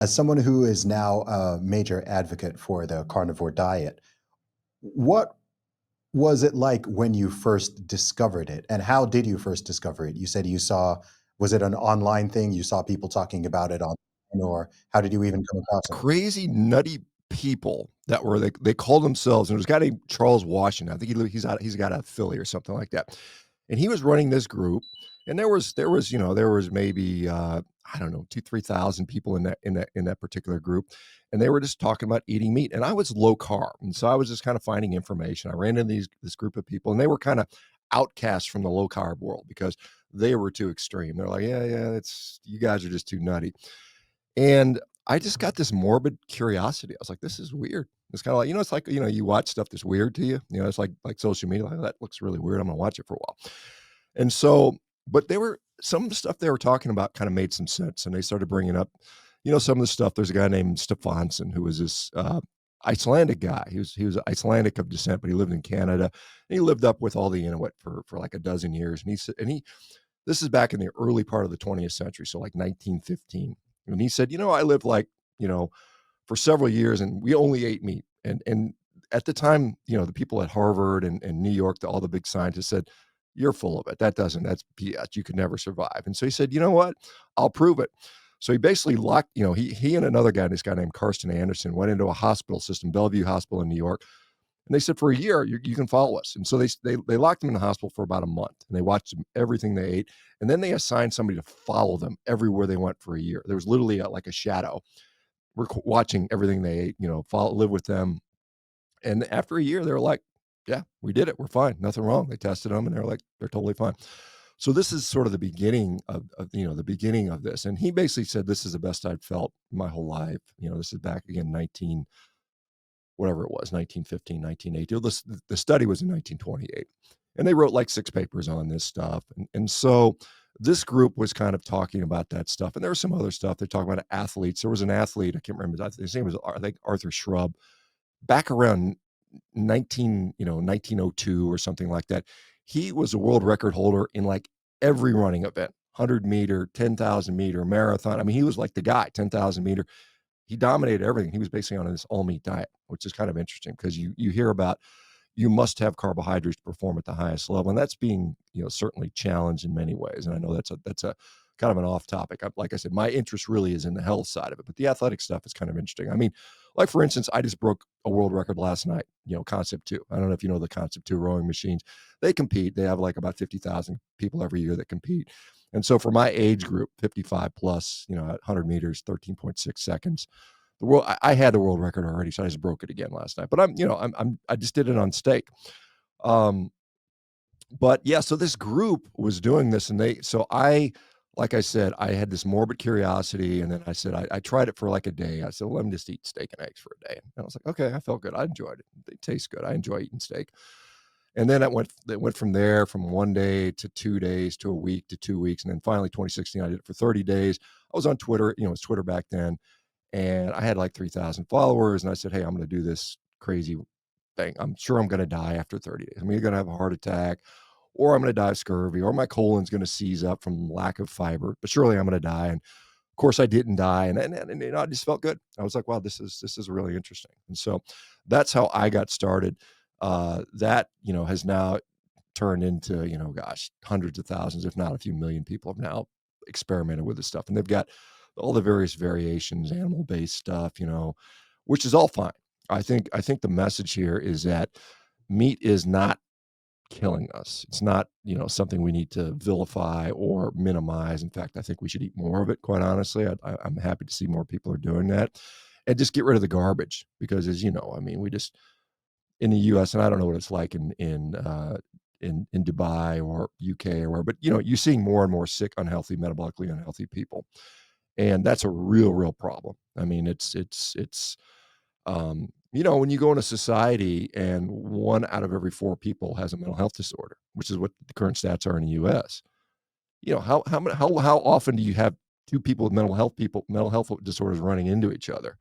As someone who is now a major advocate for the carnivore diet, what was it like when you first discovered it, and how did you first discover it? You said you saw was it an online thing? You saw people talking about it online, or how did you even come across it? Crazy nutty people that were they called themselves, and there's a guy named Charles Washington. I think he's got a Philly or something like that. And he was running this group, and there was maybe I don't know, 2, 3,000 people in that particular group. And they were just talking about eating meat. And I was low carb. And so I was just kind of finding information. I ran into this group of people, and they were kind of outcasts from the low carb world because they were too extreme. They're like, yeah, yeah, it's you guys are just too nutty. And I just got this morbid curiosity. I was like, "This is weird." It's kinda like, it's like, you watch stuff that's weird to you. It's like social media, like, "That looks really weird. I'm gonna watch it for a while." And so but they were some of the stuff they were talking about kinda made some sense, and they started bringing up, some of the stuff. There's a guy named Stefansson who was this, Icelandic guy. He was Icelandic of descent, but he lived in Canada, and he lived up with all the Inuit for like a dozen years, and he said and he this is back in the early part of the 20th century, so like 1915. And he said, I lived like, you know, for several years and we only ate meat. And at the time, the people at Harvard and New York, all the big scientists said, you're full of it. That's BS. You could never survive. And so he said, you know what? I'll prove it. So he basically locked, he and another guy, this guy named Karsten Anderson, went into a hospital system, Bellevue Hospital in New York, and they said, for a year, you can follow us. And so they locked them in the hospital for about a month, and they watched them, everything they ate. And then they assigned somebody to follow them everywhere they went for a year. There was literally like a shadow. We're watching everything they ate, live with them. And after a year, they were like, yeah, we did it. We're fine. Nothing wrong. They tested them and they're like, they're totally fine. So this is sort of the beginning of the beginning of this. And he basically said, this is the best I'd felt my whole life. This is back again, 19, whatever it was, 1915, 1918. The study was in 1928. And they wrote like 6 papers on this stuff. And so this group was kind of talking about that stuff. And there was some other stuff. They're talking about athletes. There was an athlete, I can't remember, his name was, I think, Arthur Shrub, back around 1902 or something like that. He was a world record holder in like every running event, 100-meter, 10,000-meter, marathon. I mean, he was like the guy, 10,000-meter. He dominated everything. He was basically on this all meat diet, which is kind of interesting because you hear about you must have carbohydrates to perform at the highest level, and that's being certainly challenged in many ways. And I know that's a kind of an off topic. Like I said, my interest really is in the health side of it, but the athletic stuff is kind of interesting. I mean, like for instance, I just broke a world record last night. Concept two. I don't know if you know the Concept two rowing machines. They compete. They have like about 50,000 people every year that compete. And so for my age group, 55 plus, at 100 meters, 13.6 seconds, I had the world record already, so I just broke it again last night. But I just did it on steak. Um, but yeah, so this group was doing this, and like I said, I had this morbid curiosity, and then I said I tried it for like a day. I said, well, let me just eat steak and eggs for a day. And I was like, okay, I felt good. I enjoyed it. It tastes good. I enjoy eating steak. And then it went from there, from 1 day to 2 days to a week to 2 weeks. And then finally 2016, I did it for 30 days. I was on Twitter, it was Twitter back then. And I had like 3,000 followers. And I said, hey, I'm going to do this crazy thing. I'm sure I'm going to die after 30 days. I'm either going to have a heart attack, or I'm going to die of scurvy, or my colon's going to seize up from lack of fiber. But surely I'm going to die. And of course, I didn't die. And I just felt good. I was like, wow, this is really interesting. And so that's how I got started. That has now turned into gosh, hundreds of thousands, if not a few million people have now experimented with this stuff, and they've got all the various variations, animal based stuff, which is all fine. I think the message here is that meat is not killing us. It's not something we need to vilify or minimize. In fact, I think we should eat more of it. Quite honestly, I'm happy to see more people are doing that, and just get rid of the garbage because, as you know, I mean, we just in the US, and I don't know what it's like in Dubai or UK or where, but you're seeing more and more sick, unhealthy, metabolically unhealthy people, and that's a real problem. I mean, when you go into society and 1 out of every 4 people has a mental health disorder, which is what the current stats are in the US. How often do you have 2 people with mental health disorders running into each other?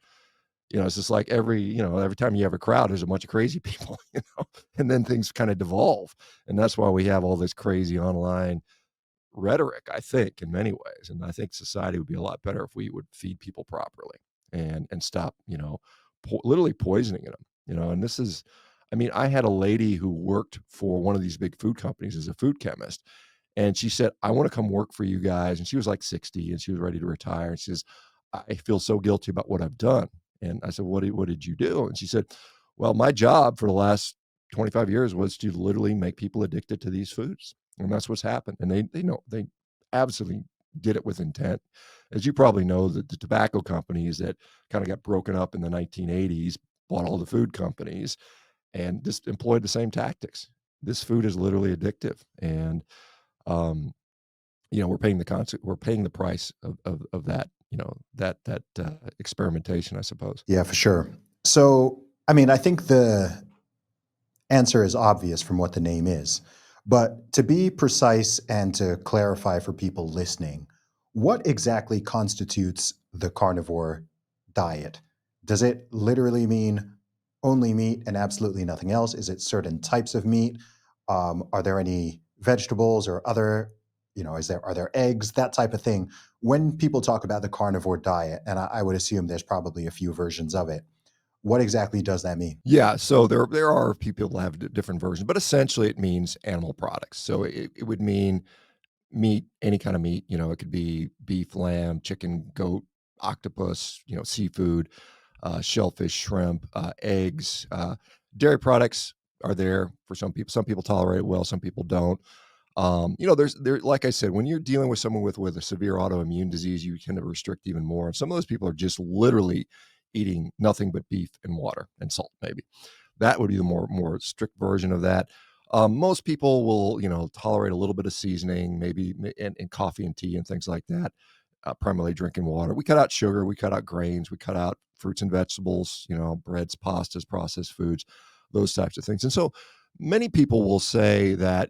It's just like every time you have a crowd, there's a bunch of crazy people, and then things kind of devolve. And that's why we have all this crazy online rhetoric, I think, in many ways. And I think society would be a lot better if we would feed people properly. and stop, literally poisoning them. And this is, I mean, I had a lady who worked for one of these big food companies as a food chemist, and she said, "I want to come work for you guys." And she was like 60 and she was ready to retire. And she says, "I feel so guilty about what I've done." And I said, "What did you do?" And she said, "Well, my job for the last 25 years was to literally make people addicted to these foods." And that's what's happened. And they know they absolutely did it with intent. As you probably know, the tobacco companies that kind of got broken up in the 1980s bought all the food companies and just employed the same tactics. This food is literally addictive. And um, we're paying the price of that, experimentation, I suppose. Yeah, for sure. So, I mean, I think the answer is obvious from what the name is. But to be precise and to clarify for people listening, what exactly constitutes the carnivore diet? Does it literally mean only meat and absolutely nothing else? Is it certain types of meat? Are there any vegetables or other, are there eggs, that type of thing? When people talk about the carnivore diet, and I would assume there's probably a few versions of it, what exactly does that mean? Yeah, so there are people that have different versions, but essentially it means animal products. So it would mean meat, any kind of meat. It could be beef, lamb, chicken, goat, octopus, seafood, shellfish, shrimp, eggs. Dairy products are there for some people. Some people tolerate it well, some people don't. Like I said, when you're dealing with someone with a severe autoimmune disease, you tend to restrict even more. And some of those people are just literally eating nothing but beef and water and salt, maybe. That would be the more strict version of that. Most people will, tolerate a little bit of seasoning, maybe and coffee and tea and things like that. Primarily drinking water. We cut out sugar, we cut out grains, we cut out fruits and vegetables, breads, pastas, processed foods, those types of things. And so many people will say that,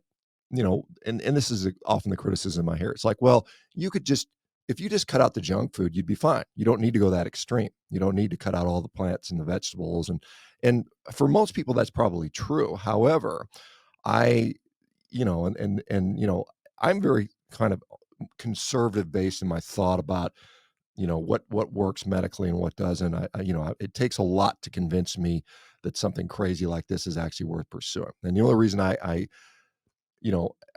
and this is often the criticism I hear. It's like, well, you could just, if you just cut out the junk food, you'd be fine. You don't need to go that extreme. You don't need to cut out all the plants and the vegetables. And for most people, that's probably true. However, I, I'm very kind of conservative based in my thought about what works medically and what doesn't. It takes a lot to convince me that something crazy like this is actually worth pursuing. And the only reason I'm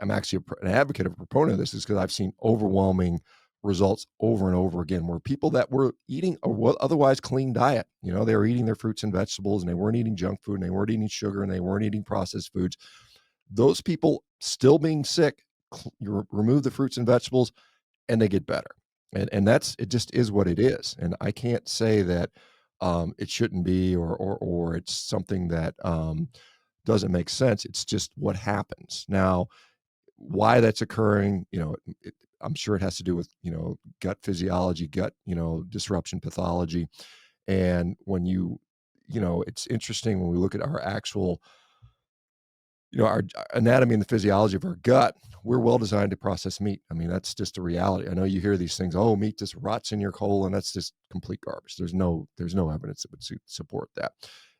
actually an advocate of a proponent of this is because I've seen overwhelming results over and over again where people that were eating a otherwise clean diet, they were eating their fruits and vegetables and they weren't eating junk food and they weren't eating sugar and they weren't eating processed foods. Those people still being sick, you remove the fruits and vegetables and they get better. And that's, it just is what it is. And I can't say that it shouldn't be, or it's something that doesn't make sense. It's just what happens. Now, why that's occurring, I'm sure it has to do with, gut physiology, gut, disruption pathology. And when it's interesting when we look at our actual, our anatomy and the physiology of our gut, we're well designed to process meat. I mean, that's just a reality. I know you hear these things, oh, meat just rots in your colon. That's just complete garbage. There's no evidence that would support that.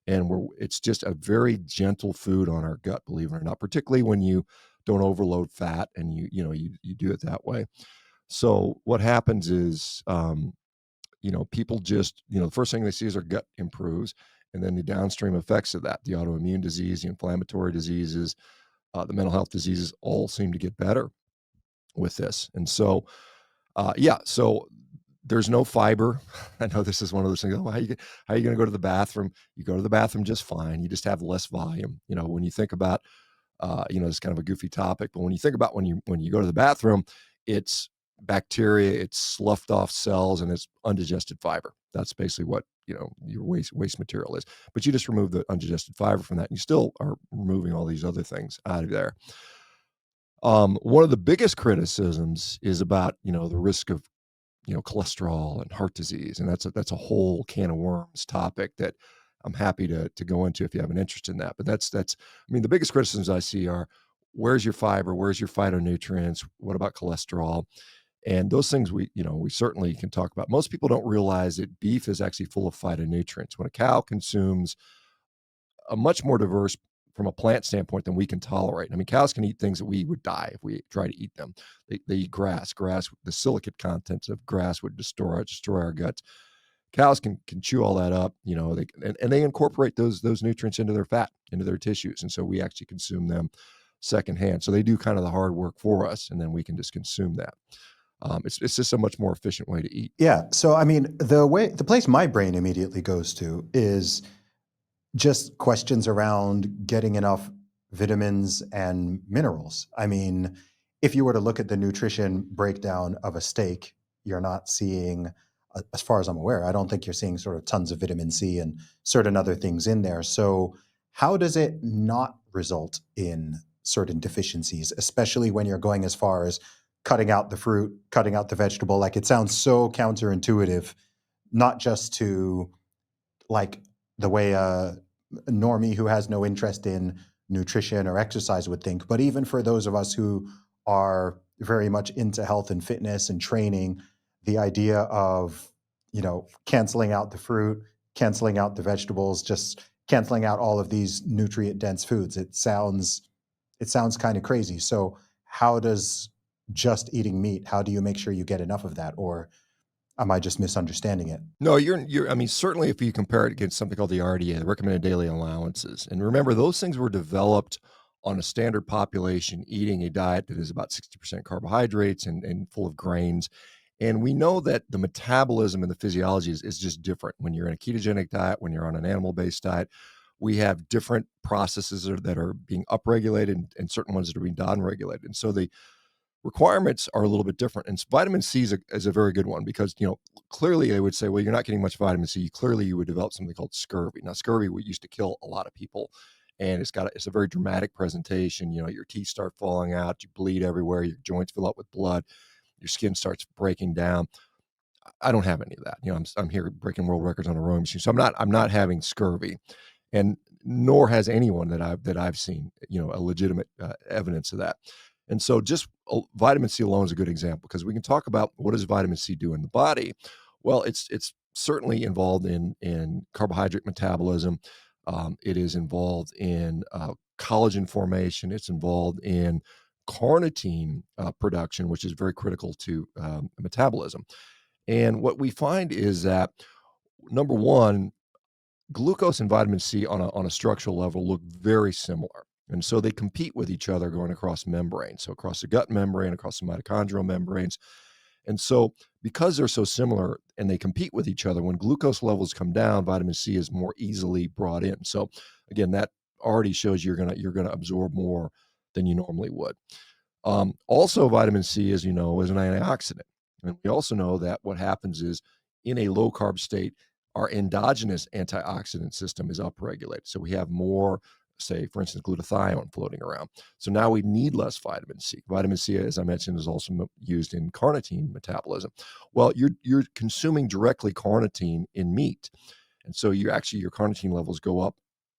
And it's just a very gentle food on our gut, believe it or not, particularly when you don't overload fat and you do it that way. So what happens is, people just, the first thing they see is their gut improves. And then the downstream effects of that, the autoimmune disease, the inflammatory diseases, the mental health diseases all seem to get better with this. And so, so there's no fiber. I know this is one of those things. Oh, how are you going to go to the bathroom? You go to the bathroom just fine. You just have less volume. When you think about, it's kind of a goofy topic, but when you think about when you go to the bathroom, it's bacteria, it's sloughed off cells, and it's undigested fiber. That's basically what your waste material is. But you just remove the undigested fiber from that, and you still are removing all these other things out of there. One of the biggest criticisms is about the risk of cholesterol and heart disease, and that's a whole can of worms topic that I'm happy to go into if you have an interest in that. But that's I mean, the biggest criticisms I see are, where's your fiber, where's your phytonutrients, what about cholesterol? And those things we certainly can talk about. Most people don't realize that beef is actually full of phytonutrients. When a cow consumes a much more diverse from a plant standpoint than we can tolerate. I mean, cows can eat things that we would die if we try to eat them. They eat grass. The silicate contents of grass would destroy our guts. Cows can chew all that up, and they incorporate those nutrients into their fat, into their tissues, and so we actually consume them secondhand. So they do kind of the hard work for us, and then we can just consume that. It's just a much more efficient way to eat. Yeah. So, I mean, the place my brain immediately goes to is just questions around getting enough vitamins and minerals. I mean, if you were to look at the nutrition breakdown of a steak, you're not seeing, as far as I'm aware, I don't think you're seeing sort of tons of vitamin C and certain other things in there. So, how does it not result in certain deficiencies, especially when you're going as far as cutting out the fruit, cutting out the vegetable? Like, it sounds so counterintuitive, not just to like the way a normie who has no interest in nutrition or exercise would think, but even for those of us who are very much into health and fitness and training, the idea of, canceling out the fruit, canceling out the vegetables, just canceling out all of these nutrient dense foods, it sounds kind of crazy. So how does just eating meat, how do you make sure you get enough of that? Or am I just misunderstanding it? No, I mean, certainly if you compare it against something called the RDA, the recommended daily allowances, and remember those things were developed on a standard population eating a diet that is about 60% carbohydrates and full of grains. And we know that the metabolism and the physiology is just different when you're in a ketogenic diet, when you're on an animal-based diet. We have different processes that are being upregulated and certain ones that are being downregulated. And so the requirements are a little bit different. And vitamin C is a very good one because, clearly they would say, well, you're not getting much vitamin C. Clearly you would develop something called scurvy. Now, scurvy used to kill a lot of people, and it's a very dramatic presentation. Your teeth start falling out, you bleed everywhere, your joints fill up with blood, your skin starts breaking down. I don't have any of that. I'm here breaking world records on a rowing machine. So I'm not having scurvy, and nor has anyone that I've seen, a legitimate evidence of that. And so just vitamin C alone is a good example because we can talk about what does vitamin C do in the body. Well, it's certainly involved in carbohydrate metabolism. It is involved in collagen formation. It's involved in carnitine production, which is very critical to metabolism. And what we find is that, number one, glucose and vitamin C on a structural level look very similar. And so they compete with each other going across membranes, so across the gut membrane, across the mitochondrial membranes. And so because they're so similar and they compete with each other, when glucose levels come down, vitamin C is more easily brought in. So again, that already shows you're gonna absorb more than you normally would. Also, vitamin C, as you know, is an antioxidant. And we also know that what happens is in a low carb state, our endogenous antioxidant system is upregulated. So we have more, say, for instance, glutathione floating around. So now we need less vitamin C. Vitamin C, as I mentioned, is also used in carnitine metabolism. Well, you're consuming directly carnitine in meat. And so your carnitine levels go up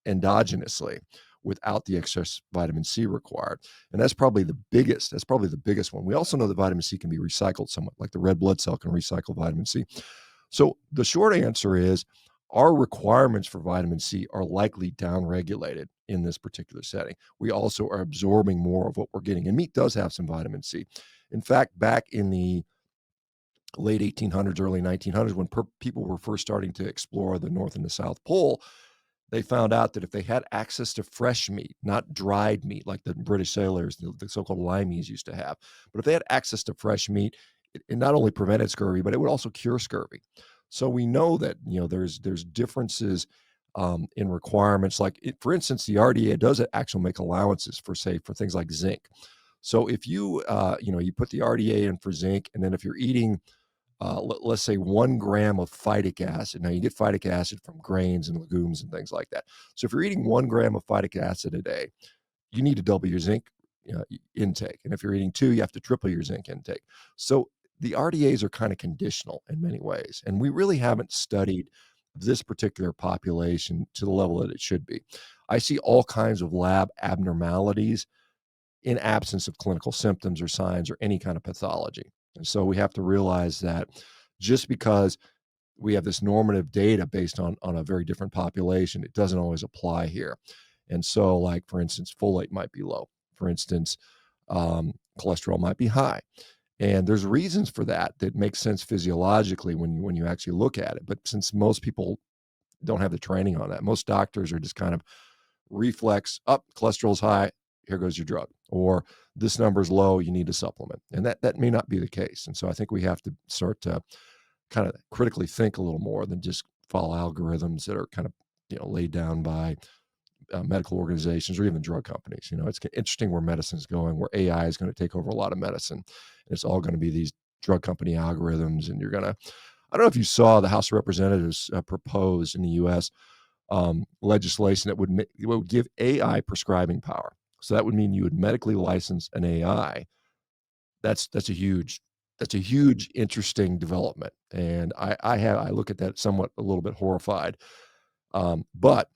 endogenously without the excess vitamin C required. And that's probably the biggest one. We also know that vitamin C can be recycled somewhat, like the red blood cell can recycle vitamin C. So the short answer is our requirements for vitamin C are likely downregulated in this particular setting. We also are absorbing more of what we're getting. And meat does have some vitamin C. In fact, back in the late 1800s, early 1900s, when people were first starting to explore the North and the South Pole, they found out that if they had access to fresh meat, not dried meat like the British sailors, the so-called limeys used to have, but if they had access to fresh meat, it not only prevented scurvy, but it would also cure scurvy. So we know that there's differences in requirements. Like for instance, the RDA does actually make allowances for things like zinc. So if you put the RDA in for zinc, and then if you're eating let's say 1 gram of phytic acid. Now, you get phytic acid from grains and legumes and things like that. So if you're eating 1 gram of phytic acid a day, you need to double your zinc intake. And if you're eating 2, you have to triple your zinc intake. So the RDAs are kind of conditional in many ways. And we really haven't studied this particular population to the level that it should be. I see all kinds of lab abnormalities in absence of clinical symptoms or signs or any kind of pathology. And so we have to realize that just because we have this normative data based on a very different population, it doesn't always apply here. And so, like, for instance, folate might be low. For instance, cholesterol might be high. And there's reasons for that that make sense physiologically when you actually look at it. But since most people don't have the training on that, most doctors are just kind of reflex, up, cholesterol's high, here goes your drug, or this number's low, you need a supplement. And that may not be the case. And so I think we have to start to kind of critically think a little more than just follow algorithms that are kind of, laid down by medical organizations or even drug companies. It's interesting where medicine's going, where AI is going to take over a lot of medicine. And it's all going to be these drug company algorithms. And I don't know if you saw the House of Representatives proposed in the US legislation that would give AI prescribing power. So that would mean you would medically license an AI. That's a huge interesting development. And I look at that somewhat a little bit horrified. But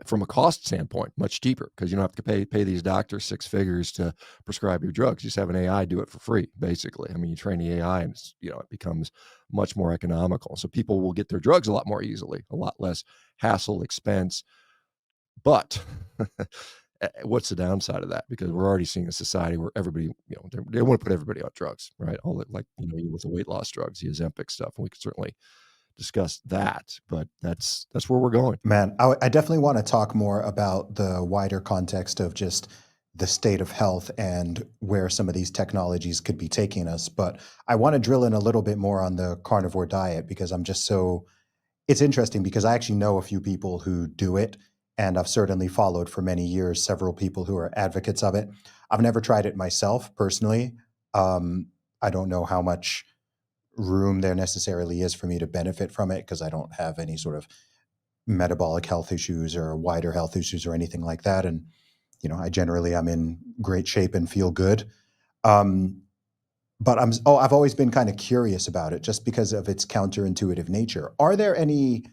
from a cost standpoint, much cheaper because you don't have to pay these doctors six figures to prescribe your drugs. You just have an AI do it for free, basically. I mean, you train the AI and it becomes much more economical. So people will get their drugs a lot more easily, a lot less hassle, expense. But what's the downside of that? Because we're already seeing a society where everybody, they want to put everybody on drugs, right? All that, like, with the weight loss drugs, the Ozempic stuff, and we could certainly discuss that. But that's where we're going. Man, I definitely want to talk more about the wider context of just the state of health and where some of these technologies could be taking us. But I want to drill in a little bit more on the carnivore diet because it's interesting because I actually know a few people who do it, and I've certainly followed for many years several people who are advocates of it. I've never tried it myself personally. Um, I don't know how much room there necessarily is for me to benefit from it because I don't have any sort of metabolic health issues or wider health issues or anything like that. And, I generally am in great shape and feel good. Um, but I've always been kind of curious about it just because of its counterintuitive nature. Are there any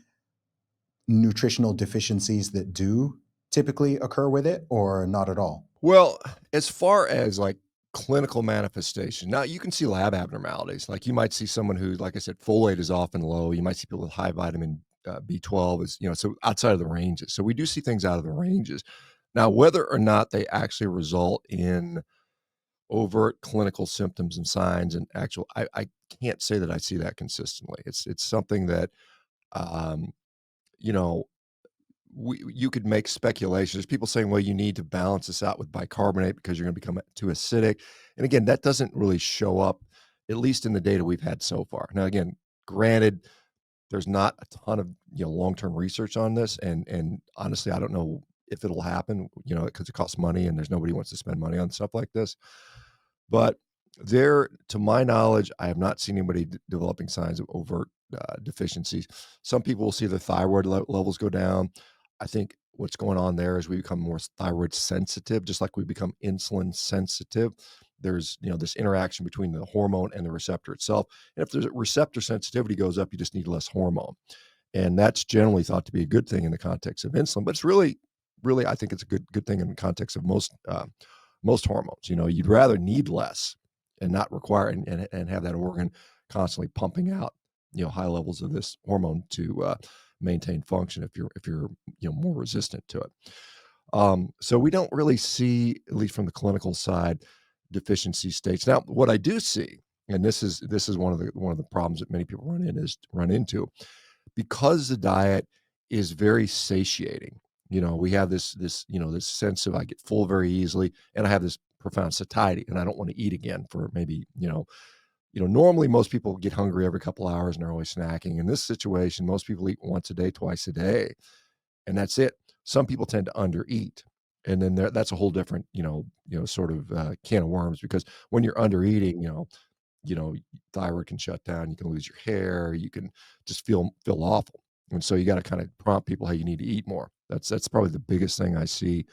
nutritional deficiencies that do typically occur with it or not at all? Well, as far as like clinical manifestation, now you can see lab abnormalities. Like you might see someone who, like I said, folate is often low. You might see people with high vitamin B12 is, so outside of the ranges. So we do see things out of the ranges. Now, whether or not they actually result in overt clinical symptoms and signs and I can't say that I see that consistently. It's something that, um, you know, you could make speculations. There's people saying, well, you need to balance this out with bicarbonate because you're going to become too acidic. And again, that doesn't really show up, at least in the data we've had so far. Now, again, granted, there's not a ton of long-term research on this, and honestly, I don't know if it'll happen, because it costs money and there's nobody who wants to spend money on stuff like this. But to my knowledge, I have not seen anybody developing signs of overt deficiencies. Some people will see their thyroid levels go down. I think what's going on there is we become more thyroid sensitive, just like we become insulin sensitive. There's, this interaction between the hormone and the receptor itself. And if the receptor sensitivity goes up, you just need less hormone. And that's generally thought to be a good thing in the context of insulin. But it's really, I think it's a good thing in the context of most hormones. You'd rather need less and not require and have that organ constantly pumping out high levels of this hormone to maintain function if you're more resistant to it. So we don't really see, at least from the clinical side, deficiency states. Now, what I do see, and this is one of the problems that many people run into, because the diet is very satiating. We have this sense of I get full very easily, and I have this profound satiety, and I don't want to eat again for maybe normally most people get hungry every couple hours and they're always snacking. In this situation, most people eat once a day, twice a day, and that's it. Some people tend to undereat, and then that's a whole different sort of can of worms, because when you're undereating, thyroid can shut down, you can lose your hair, you can just feel awful. And so you got to kind of prompt people, hey, you need to eat more. That's probably the biggest thing I see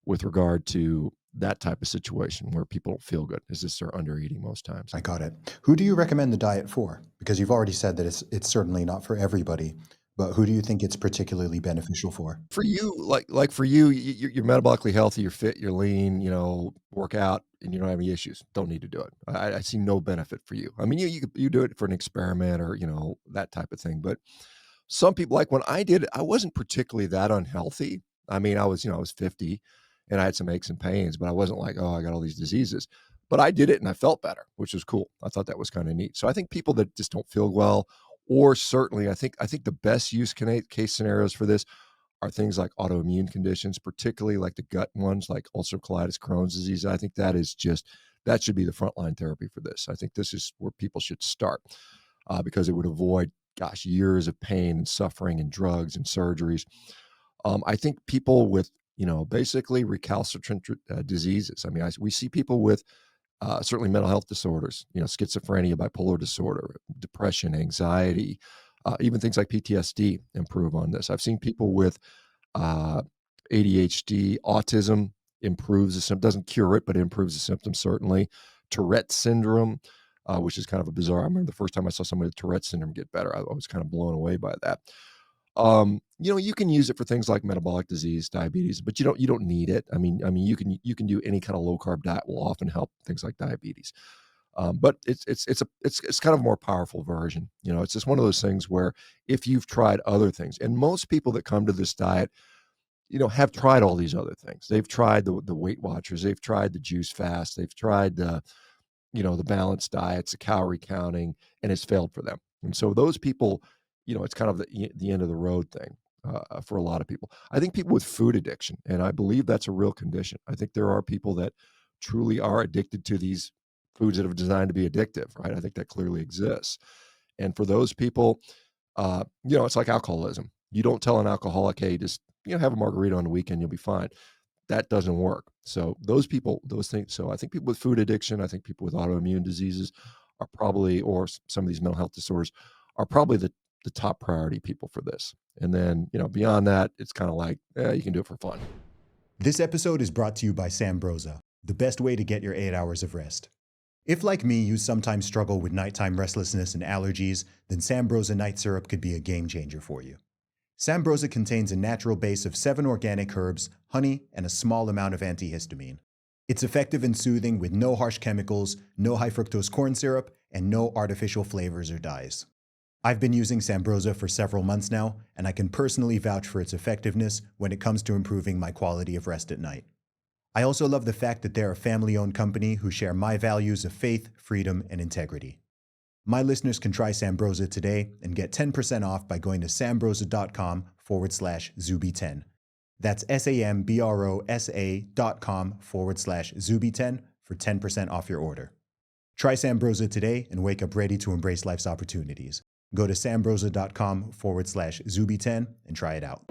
with regard to that type of situation where people don't feel good, is just they're under eating most times. I got it. Who do you recommend the diet for? Because you've already said that it's certainly not for everybody, but who do you think it's particularly beneficial for? For you, like for you, you're metabolically healthy, you're fit, you're lean, work out, and you don't have any issues. Don't need to do it. I see no benefit for you. I mean, you do it for an experiment or that type of thing. But some people, like when I did it, I wasn't particularly that unhealthy. I mean, I was 50 and I had some aches and pains, but I wasn't like, oh, I got all these diseases. But I did it and I felt better, which was cool. I thought that was kind of neat. So I think people that just don't feel well, or certainly I think the best case scenarios for this are things like autoimmune conditions, particularly like the gut ones, like ulcerative colitis, Crohn's disease. I think that should be the frontline therapy for this. I think this is where people should start because it would avoid, gosh, years of pain and suffering and drugs and surgeries. I think people with, basically recalcitrant diseases. I mean, we see people with certainly mental health disorders, schizophrenia, bipolar disorder, depression, anxiety, even things like PTSD improve on this. I've seen people with uh, ADHD, autism improves the symptom, doesn't cure it, but it improves the symptoms certainly. Tourette syndrome, which is kind of a bizarre. I remember the first time I saw somebody with Tourette syndrome get better, I was kind of blown away by that. You can use it for things like metabolic disease, diabetes, but you don't need it. I mean, you can do any kind of low carb diet will often help things like diabetes. But it's kind of a more powerful version. It's just one of those things where if you've tried other things, and most people that come to this diet, have tried all these other things. They've tried the Weight Watchers, they've tried the juice fast, they've tried the balanced diets, the calorie counting, and it's failed for them. And so those people, it's kind of the end of the road thing for a lot of people. I think people with food addiction, and I believe that's a real condition. I think there are people that truly are addicted to these foods that are designed to be addictive, right? I think that clearly exists. And for those people, it's like alcoholism. You don't tell an alcoholic, hey, just have a margarita on the weekend, you'll be fine. That doesn't work. So those people, those things. So I think people with food addiction, I think people with autoimmune diseases are probably, or some of these mental health disorders, are probably the top priority people for this. And then beyond that, it's kind of like you can do it for fun. This episode is brought to you by Sambrosa, the best way to get your 8 hours of rest. If, like me, you sometimes struggle with nighttime restlessness and allergies, then Sambrosa night syrup could be a game changer for you. Sambrosa contains a natural base of 7 organic herbs, honey, and a small amount of antihistamine. It's effective and soothing with no harsh chemicals, no high fructose corn syrup, and no artificial flavors or dyes. I've been using Sambrosa for several months now, and I can personally vouch for its effectiveness when it comes to improving my quality of rest at night. I also love the fact that they're a family-owned company who share my values of faith, freedom, and integrity. My listeners can try Sambrosa today and get 10% off by going to sambrosa.com/Zuby10. That's SAMBROSA.com/Zuby10 for 10% off your order. Try Sambrosa today and wake up ready to embrace life's opportunities. Go to sambrosa.com/Zuby10 and try it out.